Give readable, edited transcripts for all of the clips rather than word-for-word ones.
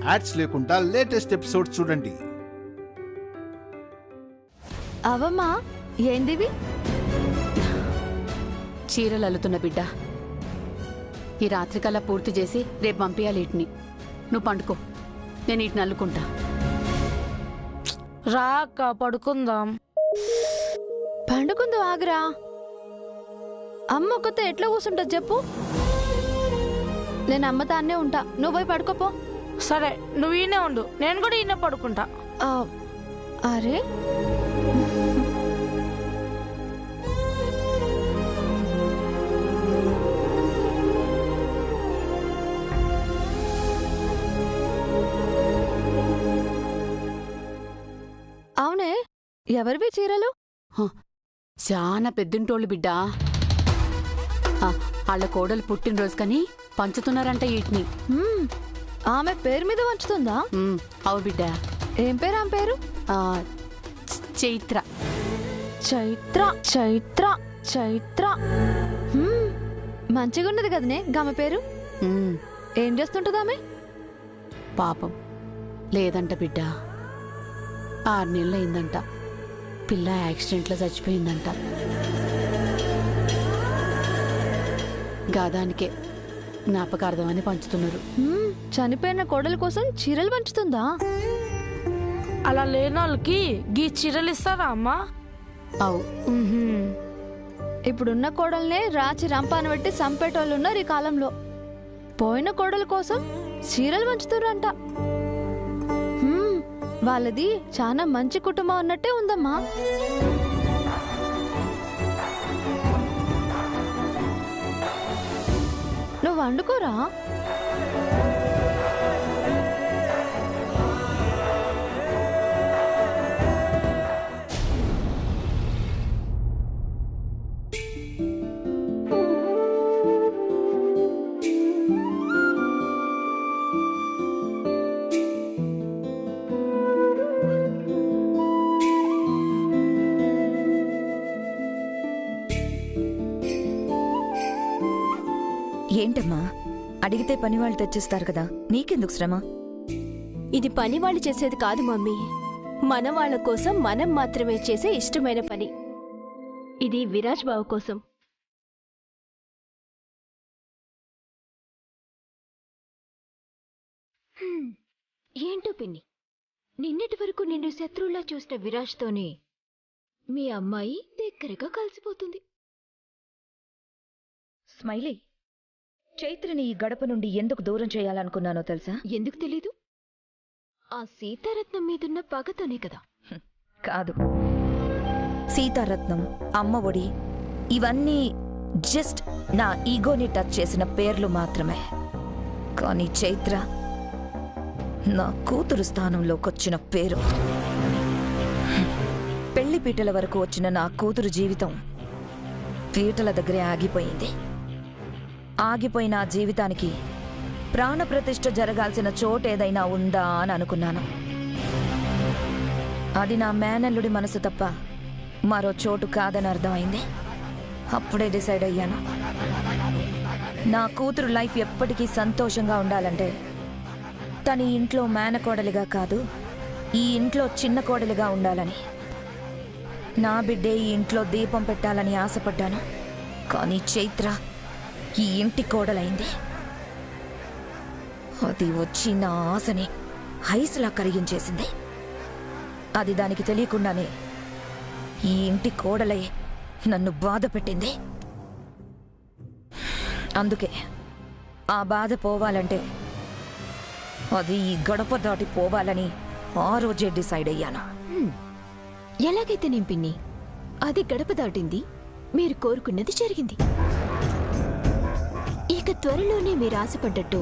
Ads లేకుండా latest episodes చూడండి. అవమ్మా ఏందివి? చీరలు అల్లుతున్న బిడ్డ. ఈ రాత్రికల్లా పూర్తి చేసి రేపు పంపించాలి వీటిని. నువ్వు పండుకో, నేను వీటిని అల్లుకుంటా. రా అక్క పడుకుందాం. పండుకుందు ఆగరా. అమ్మ ఒక్కతో ఎట్లా కూర్చుంటది చెప్పు? నేను అమ్మ తాన్నే ఉంటా, నువ్వు పోయి పడుకోపో. సరే నువ్వు ఈయనే ఉండు, నేను కూడా ఈయన పడుకుంటా. అరే అవునే, ఎవరివి చీరలు? చాలా పెద్దింటోళ్ళు బిడ్డా. వాళ్ళ కోడలు పుట్టినరోజు కని పంచుతున్నారంట వీటిని. ఆమె పేరు మీద వంచుతుందా? అవు బిడ్డ. ఏం పేరు ఆమె పేరు? చైత్ర. చైత్ర చైత్ర చైత్ర. మంచిగున్నది కదనే గామె పేరు. ఏం చేస్తుంటది ఆమె? పాపం లేదంట బిడ్డ. 6 నెలలు అయిందంట. పిల్ల యాక్సిడెంట్లో చచ్చిపోయిందంట. గాదానికే జ్ఞాపకార్థమని పంచుతున్నారు. చనిపోయిన కోడల కోసం చీరలు పంచుతుందా? అలా లేని వాళ్ళకి గీ చీరలు ఇస్తారా అమ్మా? అవు. ఇప్పుడున్న కోడల్నే రాచి రంపాన పెట్టి సంపేటోళ్ళు ఉన్నారు ఈ కాలంలో. పోయిన కోడల కోసం చీరలు పంచుతారంట. వాళ్ళది చాలా మంచి కుటుంబం అన్నట్టే ఉందమ్మా. నువ్వు వండుకోరా. ఏంటమ్మా, అడిగితే పనివాళ్ళు తెచ్చిస్తారు కదా, నీకెందుకు శ్రమ? ఇది పనివాళ్ళు చేసేది కాదు మమ్మీ, మన వాళ్ళ కోసం మనం మాత్రమే చేసే ఇష్టమైన పని. ఇది విరాజ్ బావ కోసం. ఏంటో పిన్ని, నిన్నటి వరకు నిన్ను శత్రువులా చూసిన విరాజ్తోనే మీ అమ్మాయి దగ్గరగా కలిసిపోతుంది. స్మైలీ, చైత్రని ఈ గడప నుండి ఎందుకు దూరం చేయాలనుకున్నానో తెలుసా? ఎందుకు తెలీదు? ఆ సీతారత్నం మీదున్న పగతోనే కదా. కాదు, సీతారత్నం, అమ్మ ఒడి ఇవన్నీ జస్ట్ నా ఈగోని టచ్ చేసిన పేర్లు మాత్రమే. కానీ చైత్ర నా కూతురు స్థానంలోకొచ్చిన పేరు. పెళ్లి పీటల వరకు వచ్చిన నా కూతురు జీవితం పీటల దగ్గరే ఆగిపోయింది. ఆగిపోయిన ఆ జీవితానికి ప్రాణప్రతిష్ఠ జరగాల్సిన చోటేదైనా ఉందా అని అనుకున్నాను. అది నా మేనల్లుడి మనసు తప్ప మరో చోటు కాదని అర్థమైంది. అప్పుడే డిసైడ్ అయ్యాను, నా కూతురు లైఫ్ ఎప్పటికీ సంతోషంగా ఉండాలంటే తన ఇంట్లో మేనకోడలిగా కాదు, ఈ ఇంట్లో చిన్న కోడలిగా ఉండాలని. నా బిడ్డే ఈ ఇంట్లో దీపం పెట్టాలని ఆశపడ్డాను. కానీ చైత్ర ఈ ఇంటి కోడలైంది. అది వచ్చి నా ఆశని హైస్లా కరిగించేసింది. అది దానికి తెలియకుండానే ఈ ఇంటి కోడలై నన్ను బాధ పెట్టింది. అందుకే ఆ బాధ పోవాలంటే అది ఈ గడప దాటి పోవాలని ఆ రోజే డిసైడ్ అయ్యాను. ఎలాగైతే నేను పిన్ని, అది గడప దాటింది, మీరు కోరుకున్నది జరిగింది. ఇక త్వరలోనే మీరు ఆశపడ్డట్టు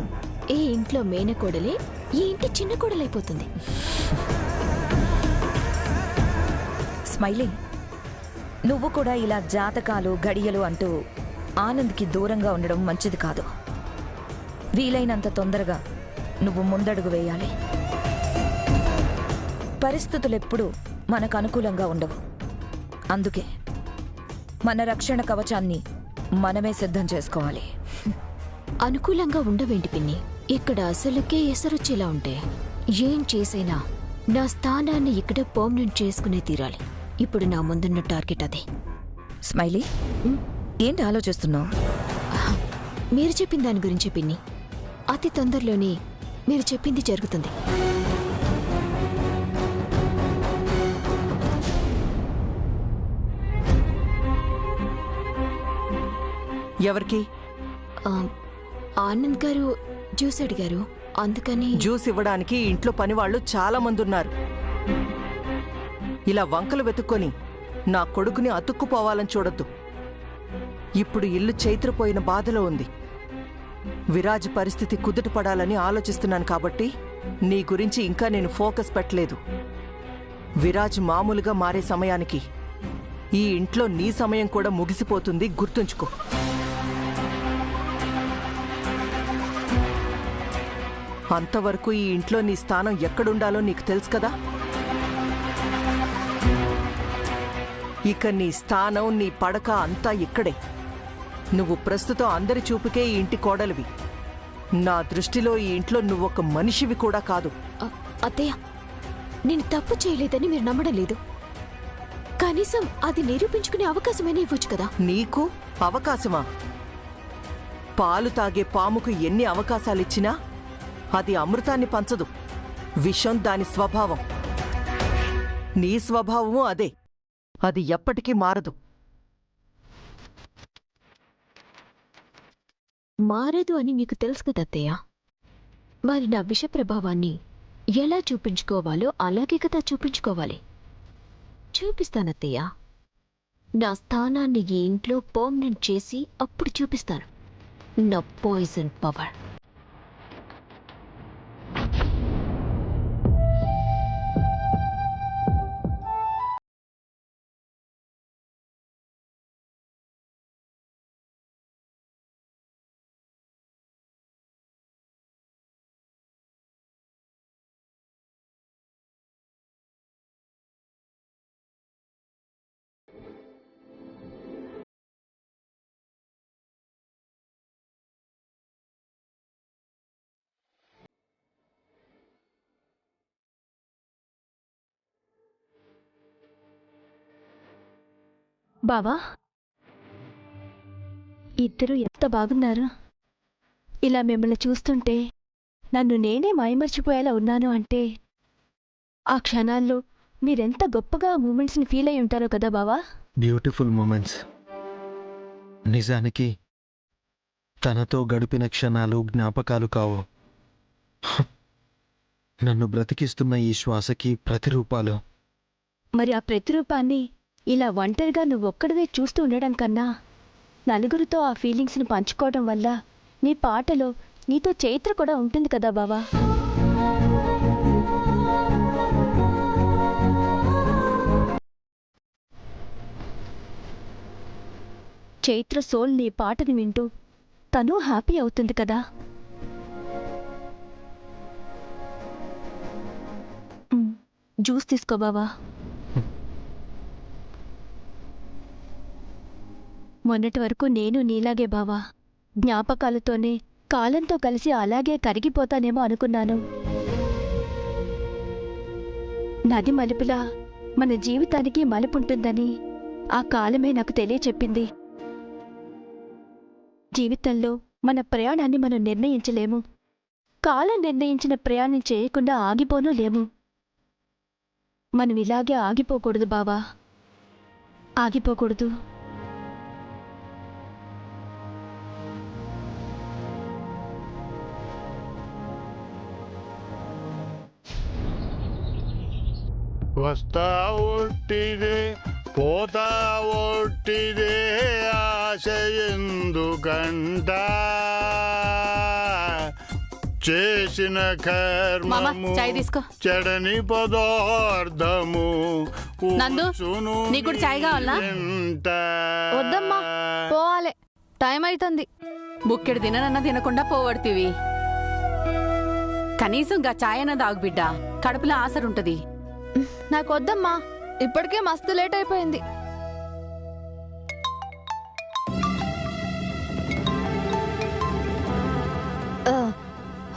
ఈ ఇంట్లో మేనకోడలే ఈ ఇంటి చిన్న కోడలైపోతుంది. స్మైలీ, నువ్వు కూడా ఇలా జాతకాలు గడియలు అంటూ ఆనంద్కి దూరంగా ఉండడం మంచిది కాదు. వీలైనంత తొందరగా నువ్వు ముందడుగు వేయాలి. పరిస్థితులెప్పుడూ మనకు అనుకూలంగా ఉండవు. అందుకే మన రక్షణ కవచాన్ని మనమే సిద్ధం చేసుకోవాలి. అనుకూలంగా ఉండవేంటి పిన్ని, ఇక్కడ అసలుకే ఎసరొచ్చేలా ఉంటే ఏం చేసైనా నా స్థానాన్ని ఇక్కడ పర్మనెంట్ చేసుకునే తీరాలి. ఇప్పుడు నా ముందున్న టార్గెట్ అదే. స్మైలీ, ఏంటి ఆలోచిస్తున్నావు? మీరు చెప్పిన దాని గురించి పిన్ని, అతి తొందరలోనే మీరు చెప్పింది జరుగుతుంది. ఎవరికి? ఆ, ఆనంద్ గారు జ్యూస్ అడిగారు, అందుకని. జ్యూస్ ఇవ్వడానికి ఇంట్లో పనివాళ్లు చాలా మంది ఉన్నారు. ఇలా వంకలు వెతుక్కొని నా కొడుకుని అతుక్కుపోవాలని చూడొద్దు. ఇప్పుడు ఇల్లు చైత్రపోయిన బాధలో ఉంది. విరాజ్ పరిస్థితి కుదుట పడాలని ఆలోచిస్తున్నాను కాబట్టి నీ గురించి ఇంకా నేను ఫోకస్ పెట్టలేదు. విరాజ్ మామూలుగా మారే సమయానికి ఈ ఇంట్లో నీ సమయం కూడా ముగిసిపోతుంది, గుర్తుంచుకో. అంతవరకు ఈ ఇంట్లో నీ స్థానం ఎక్కడుండాలో నీకు తెలుసు కదా. ఇక నీ స్థానం, నీ పడక అంతా ఇక్కడే. నువ్వు ప్రస్తుతం అందరి చూపుకే ఈ ఇంటి కోడలివి. నా దృష్టిలో ఈ ఇంట్లో నువ్వొక మనిషివి కూడా కాదు. అత్తయ్య, నేను తప్పు చేయలేదని మీరు నమ్మడం లేదు. కనీసం అది నిరూపించుకునే అవకాశమైనా ఇవ్వచ్చు కదా. నీకు అవకాశమా? పాలు తాగే పాముకు ఎన్ని అవకాశాలిచ్చినా అది అమృతాన్ని పంచదు. విషం దాని స్వభావం. నీ స్వభావము అదే. అది ఎప్పటికీ మారదు. మారదు అని మీకు తెలుసు కదా అత్తయ్య. మరి నా విష ప్రభావాన్ని ఎలా చూపించుకోవాలో అలాగే కదా చూపించుకోవాలి. చూపిస్తానత్తయ్య. నా స్థానాన్ని ఈ ఇంట్లో పర్మనెంట్ చేసి అప్పుడు చూపిస్తాను నా పాయిజన్ పవర్. బావా, ఇద్దరు ఎంత బాగున్నారు. ఇలా మిమ్మల్ని చూస్తుంటే నన్ను నేనే మైమర్చిపోయేలా ఉన్నాను అంటే ఆ క్షణాల్లో మీరెంత గొప్పగా ఆ మూమెంట్స్ని ఫీల్ అయి ఉంటారో కదా బావా. Beautiful moments. నిజానికి తనతో గడిపిన క్షణాలు జ్ఞాపకాలు కావు, నన్ను బ్రతికిస్తున్న ఈ శ్వాసకి ప్రతిరూపాలు. మరి ఆ ప్రతిరూపాన్ని ఇలా ఒంటరిగా నువ్వొక్కడివే చూస్తూ ఉండడం కన్నా నలుగురితో ఆ ఫీలింగ్స్ని పంచుకోవడం వల్ల నీ పాటలో నీతో చైత్ర కూడా ఉంటుంది కదా బావా. చైత్ర సోల్ నీ పాటని వింటూ తను హ్యాపీ అవుతుంది కదా. జ్యూస్ తీసుకో బావా. మొన్నటి వరకు నేను నీలాగే బావా, జ్ఞాపకాలతోనే కాలంతో కలిసి అలాగే కరిగిపోతానేమో అనుకున్నాను. నది మలుపులా మన జీవితానికి మలుపుంటుందని ఆ కాలమే నాకు తెలియచెప్పింది. జీవితంలో మన ప్రయాణాన్ని మనం నిర్ణయించలేము. కాలం నిర్ణయించిన ప్రయాణం చేయకుండా ఆగిపోనూ లేము. మనం ఇలాగే ఆగిపోకూడదు బావా, ఆగిపోకూడదు. వస్తా ఒట్టిదే పోతా ఒట్టిదే ఆశ ఎందుకంట చేసిన కర్మము చాయ్ తీసుకో. చెడని పదార్థము నందు, నీకు కూడా చాయ్ కావాలా? వద్దమ్మా, పోవాలే, టైం అవుతుంది. బుక్కెడు తిననన్నా తినకుండా పోవడుతీవి. కనీసం గా చాయ్ అన్నది ఆగు బిడ్డ, కడుపులో ఆసరుంటది. నాకు వద్దమ్మా, ఇప్పటికే మస్తు లేట్ అయిపోయింది.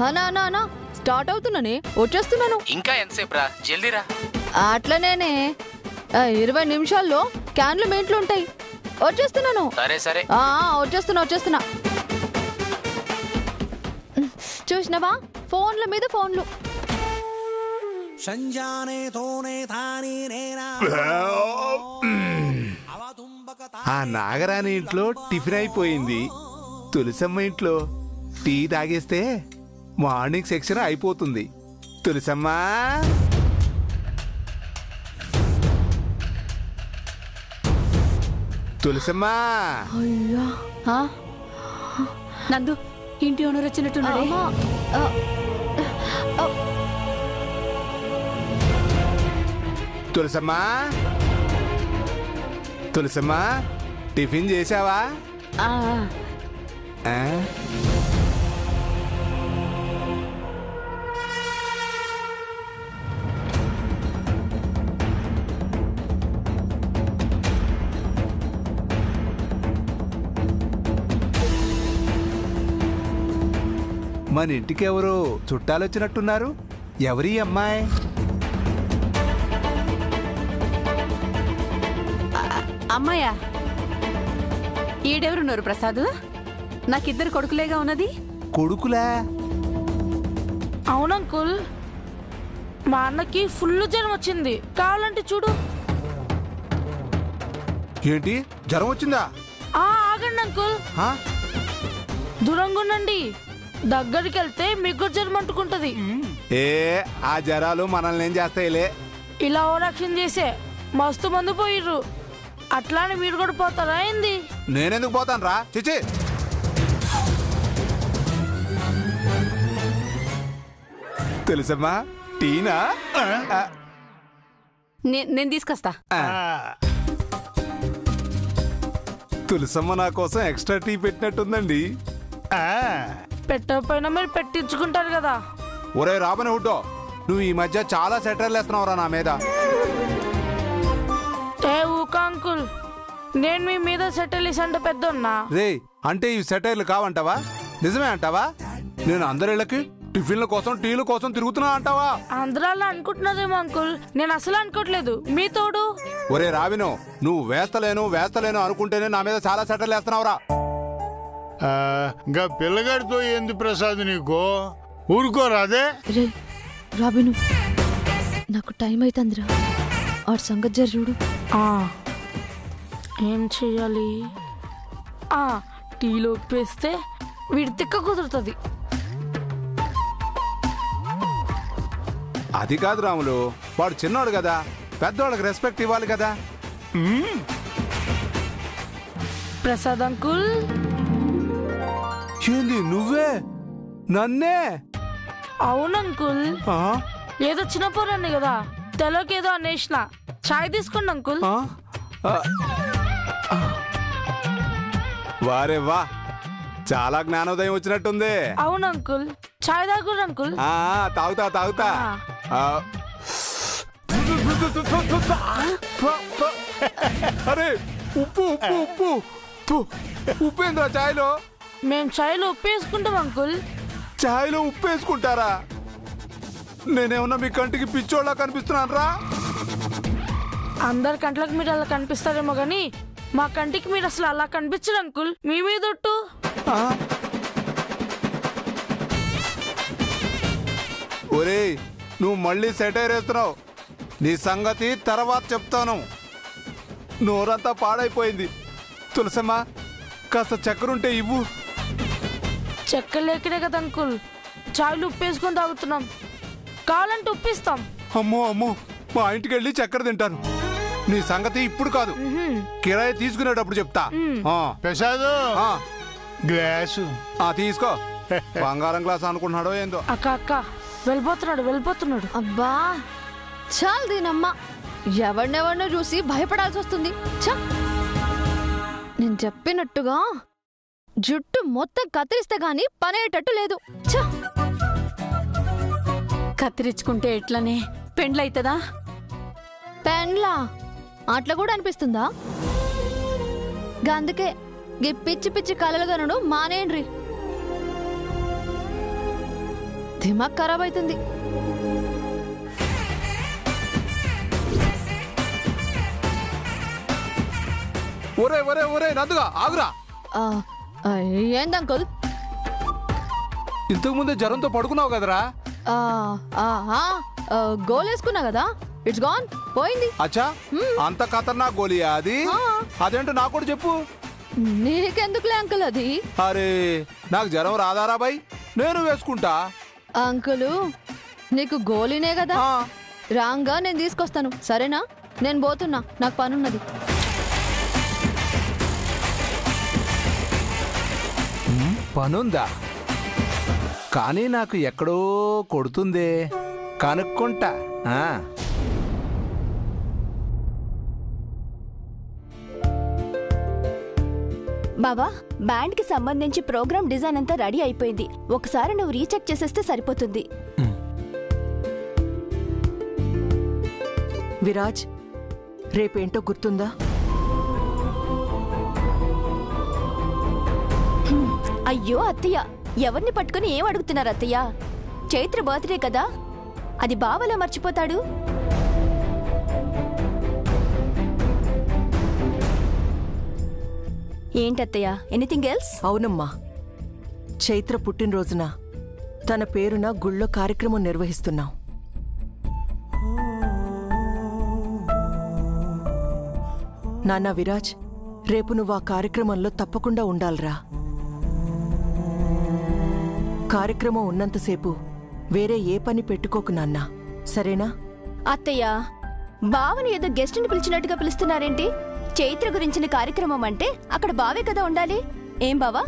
అనా అనా అనా స్టార్ట్ అవుతున్నానే, వచ్చేస్తున్నాను. ఇంకా ఎంతసేపు రా, జల్దీరా. అట్లనేనే 20 నిమిషాల్లో క్యాన్లు మీ ఇంట్లో ఉంటాయి, వచ్చేస్తున్నాను. సరే సరే. వచ్చేస్తున్నా. చూసినవా, ఫోన్ల మీద ఫోన్లు. ఆ నాగరాణి ఇంట్లో టిఫిన్ అయిపోయింది. తులసమ్మ ఇంట్లో టీ తాగేస్తే మార్నింగ్ సెక్షన్ అయిపోతుంది. తులసమ్మా, తులసమ్మా. నందు, ఇంటి ఓనర్ వచ్చినట్టున్నాడే. తులసమ్మా, తులసమ్మా, టిఫిన్ చేసావా? మన ఇంటికి ఎవరు చుట్టాలు వచ్చినట్టున్నారు. ఎవరి అమ్మాయి? అమ్మాయా? ఈడెవరున్నారు ప్రసాద్? నాకిద్దరు కొడుకులేగా ఉన్నది. కొడుకులా? అవునంకుల్, మా అన్నకి ఫుల్ జ్వరం వచ్చింది, కావాలంటే చూడు. ఏంటి, జ్వరం వచ్చిందా? ఆగండి అంకుల్, దూరంగా ఉండండి. దగ్గరికి వెళ్తే మీకు జ్వరం అంటుకుంటది. ఆ జ్వరాలు మనల్ని ఏం చేస్తాయిలే. ఇలా ఓరక్షణ చేసే మస్తు మంది పోయిర్రు, అట్లానే మీరు కూడా పోతారా ఏంది? నేనెందుకు పోతాను రా, చిచి. తెలుసమ్మా, టీనా? నేను తీసుకొస్తా. తులసమ్మ నా కోసం ఎక్స్ట్రా టీ పెట్టినట్టుందండి. పెట్టకపోయినా మీరు పెట్టించుకుంటారు కదా. ఒరే రాబని హుడ్డో, నువ్వు ఈ మధ్య చాలా సెటర్లు వేస్తున్నావురా నా మీద. ఊకా అంకుల్, నేను మీ మీద సెటిల్ అంటే పెద్దన్నా. రే, అంటే ఈ సెటైర్లు కావంటావా? నిజమే అంటావా? నేను అందరిళ్ళకి టిఫిన్ల కోసం టీల కోసం తిరుగుతున్నా అంటావా? అందరూ అలా అనుకుంటున్నారేమో అంకుల్, నేను అసలు అనుకోవట్లేదు. మీ తోడు. ఒరే రావిను, నువ్వు వేస్తలేను అనుకుంటేనే నా మీద చాలా సెటర్లు వేస్తున్నావురా. ఇంకా పిల్లగాడితో ఏంది ప్రసాద్ నీకు? ఊరుకోరాదే. రే రాబిను, నాకు టైం అవుతుందిరా, ఆడు సంగతి జర చూడు. ఏం చెయ్యాలి? టీలో ఉప్పేస్తే వీడి తిక్క కుదురుతుంది. అది కాదు రాములు, వాడు చిన్నోడు కదా, పెద్దవాళ్ళకి రెస్పెక్ట్ ఇవ్వాలి కదా. ప్రసాద్ అంకుల్. ఏంది నువ్వే నన్నే? అవునంకుల్, ఏదో చిన్న పోరాన్ని కదా, తెలకేదో అనేసిన. చాయ్ తీసుకోండి అంకుల్. వారే వా, చాలా జ్ఞానోదయం వచ్చినట్టుంది. అవును అంకుల్, చాయ్ తాగురు అంకుల్. తాగుతా. అరే ఉప్పు ఏంద్రా చాయ్లో? మేము చాయ్లో ఉప్పు వేసుకుంటాం అంకుల్. చాయ్లో ఉప్పు వేసుకుంటారా? నేనేమన్నా మీ కంటికి పిచ్చోళ్ళ కనిపిస్తున్నాను రా? అందరి కంట్లకు మీరు అలా కనిపిస్తారేమో గానీ మా కంటికి మీరు అసలు అలా కనిపించరు అంకుల్. మీ మీదొట్టు. ఒరేయ్, నువ్వు మళ్ళీ సెటైర్ వేస్తున్నావు. నీ సంగతి తర్వాత చెప్తాను. నోరంతా పాడైపోయింది. తులసమ్మా, కాస్త చక్కెరుంటే ఇవ్వు. చక్కెర లేకనే కదా అంకుల్ చాయ్లు ఉప్పు వేసుకొని తాగుతున్నాం. కావాలంటే ఉప్పిస్తాం. అమ్మో, మా ఇంటికి వెళ్ళి చక్కెర తింటాను. నీ సంగతి ఇప్పుడు కాదు, కిరాయి తీసుకునేటప్పుడు చెప్తా. ప్రసాదు, గ్లాసు తీసుకో. బంగారం గ్లాస్ అనుకుంటున్నాడో ఏందో. అక్క వెళ్ళిపోతున్నాడు. అబ్బా చాలు దీనమ్మా, ఎవరినెవరినో చూసి భయపడాల్సి వస్తుంది. నేను చెప్పినట్టుగా జుట్టు మొత్తం కత్తిరిస్తే గాని పనేటట్టు లేదు. కత్తిరించుకుంటే ఎట్లనే పెండ్లైతదా? పెండ్లా అట్లా కూడా అనిపిస్తుందా? అందుకే పిచ్చి కలలు గనుడు మానేయండ్రి. దిమాగ్ ఖరాబ్ అవుతుంది. ఒరే ఒరే ఒరే నందుగా ఆగురా. ఏంది అంకుల్? ఇంతకు ముందే జ్వరంతో పడుకున్నావు కదరా. గోల్ వేసుకున్నా కదా, ఇట్స్ గాన్, పోయింది. అచ్చా, అంత ఖతర్నాక్ గోలియా అది? అదేంటో నాకు కూడా చెప్పు. నీకెందుకులే అంకుల్ అది. అరే నాకు జ్వరం రాదారా బాయ్, నేను వేసుకుంటా. అంకులు నీకు గోలీనే కదా, రాంగా నేను తీసుకొస్తాను, సరేనా? నేను పోతున్నా, నాకు పనున్నది. పనుందా? కానీ నాకు ఎక్కడో కొడుతుందే, కనుక్కుంటా. బావా, బ్యాండ్ కి సంబంధించి ప్రోగ్రామ్ డిజైన్ అంతా రెడీ అయిపోయింది. ఒకసారి నువ్వు రీచెక్ చేసేస్తే సరిపోతుంది. విరాజ్, రేపేంటో గుర్తుందా? అయ్యో అత్తయ్య, ఎవరిని పట్టుకుని ఏం అడుగుతున్నారు అత్తయ్య? చైత్ర బర్త్డే కదా, అది బావలా మర్చిపోతాడు? ఏంటత్తయ్య, ఎనీథింగ్ ఎల్స్? అవునమ్మా, చైత్ర పుట్టినరోజున తన పేరున గుళ్ళో కార్యక్రమం నిర్వహిస్తున్నాం. నాన్న విరాజ్, రేపు నువ్వు ఆ కార్యక్రమంలో తప్పకుండా ఉండాలిరా. కార్యక్రమం ఉన్నంతసేపు వేరే ఏ పని పెట్టుకోకు నాన్నా, సరేనా? అత్తయ్య, బావని ఏదో గెస్ట్ని పిలిచినట్టుగా పిలుస్తున్నారేంటి? చైత్ర గురించిన కార్యక్రమం అంటే అక్కడ బావే కదా ఉండాలి. ఏం బావా?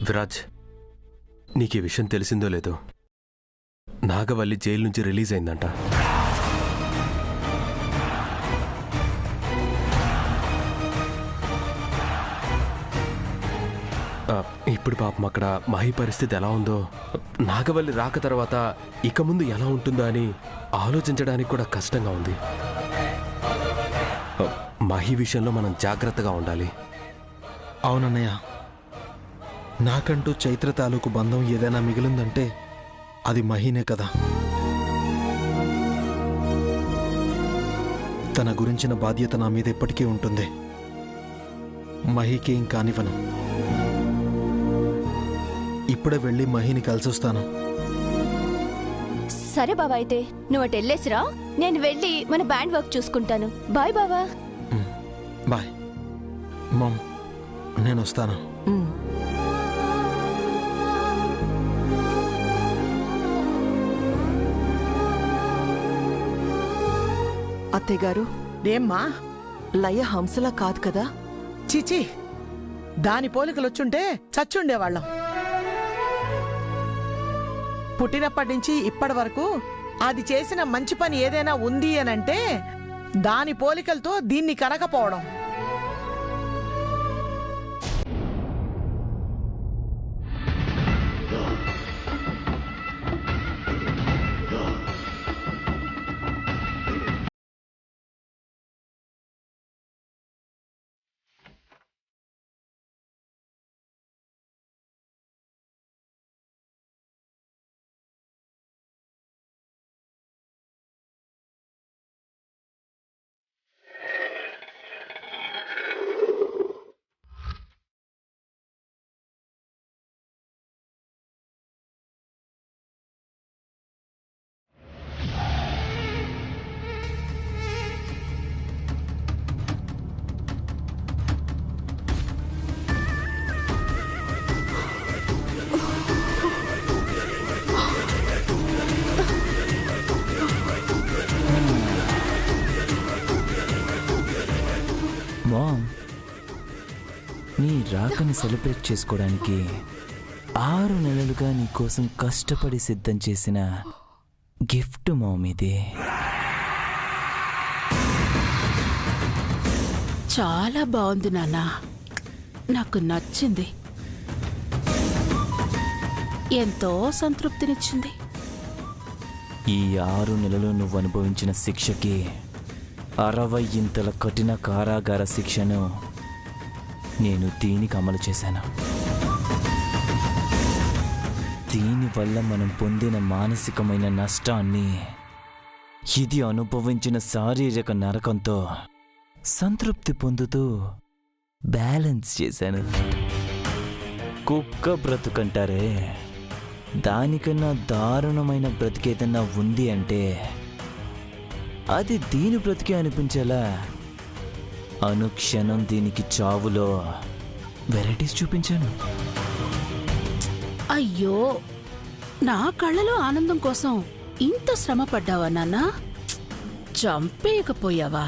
విరాజ్, నీకు ఈ విషయం తెలిసిందో లేదో, నాగవల్లి జైలు నుంచి రిలీజ్ అయిందంట. ఇప్పుడు పాపం అక్కడ మహి పరిస్థితి ఎలా ఉందో, నాగవల్లి రాక తర్వాత ఇక ముందు ఎలా ఉంటుందో అని ఆలోచించడానికి కూడా కష్టంగా ఉంది. మహి విషయంలో మనం జాగ్రత్తగా ఉండాలి. అవునన్నయ్య, నాకంటూ చైత్ర తాలూకు బంధం ఏదైనా మిగిలిందంటే అది మహినే కదా. తన గురించిన బాధ్యత నా మీద ఎప్పటికీ ఉంటుంది. మహికి ఏం కానివ్వను. ఇప్పుడే వెళ్ళి మహిని కలిసొస్తాను. సరే బావా, అయితే నువ్వు అటు వెళ్ళేసిరా, నేను వెళ్ళి మన బ్యాండ్ వర్క్ చూసుకుంటాను. బాయ్ బావా. బాయ్ మామ్, నేను వస్తాను. అత్తయ్య గారు, ఏమ్మా? లయ హంసలా కాదు కదా? చిచి, దాని పోలికలొచ్చుంటే చచ్చుండేవాళ్ళం. పుట్టినప్పటి నుంచి ఇప్పటి వరకు అది చేసిన మంచి పని ఏదైనా ఉంది అనంటే దాని పోలికలతో దీన్ని కనకపోవడం. మామ్, నీ రాకని సెలబ్రేట్ చేసుకోవడానికి 6 నెలలుగా నీ కోసం కష్టపడి సిద్ధం చేసిన గిఫ్ట్ మామ్ ఇది. చాలా బాగుంది నాన్న, నాకు నచ్చింది, ఎంతో సంతృప్తినిచ్చింది. ఈ 6 నెలలు నువ్వు అనుభవించిన శిక్షకి 60 ఇంతల కఠిన కారాగార శిక్షను నేను దీనికి అమలు చేశాను. దీనివల్ల మనం పొందిన మానసికమైన నష్టాన్ని ఇది అనుభవించిన శారీరక నరకంతో సంతృప్తి పొందుతూ బ్యాలెన్స్ చేశాను. కుక్క బ్రతుకంటారే, దానికన్నా దారుణమైన బ్రతికేదన్నా ఉంది అంటే అది దీని బ్రతికే అనిపించేలా అనుక్షణం దీనికి చావులో వెరైటీస్ చూపించాను. అయ్యో, నా కళ్ళలో ఆనందం కోసం ఇంత శ్రమ పడ్డావా నాన్న? చంపేయకపోయావా?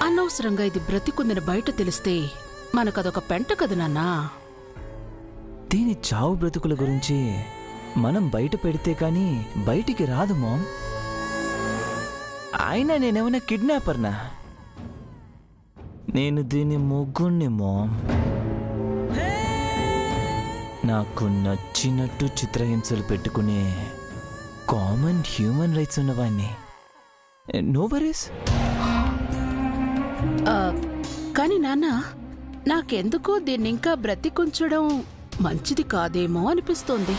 అనవసరంగా ఇది బ్రతికుందని బయట తెలిస్తే మనకదొక పెంట కదా నాన్నా. దీని చావు బ్రతుకుల గురించి మనం బయట పెడితే కానీ బయటికి రాదు మామ్. అయినా నేనేమైనా కిడ్నాపర్నా? నేను దీని ముగ్గుణ్ణి మామ్. నాకు నచ్చినట్టు చిత్రహింసలు పెట్టుకునే కామన్ హ్యూమన్ రైట్స్ ఉన్నవాణ్ణి. No worries. కాని నాన్న, నాకెందుకో దీన్నింకా బ్రతికుంచడం మంచిది కాదేమో అనిపిస్తోంది.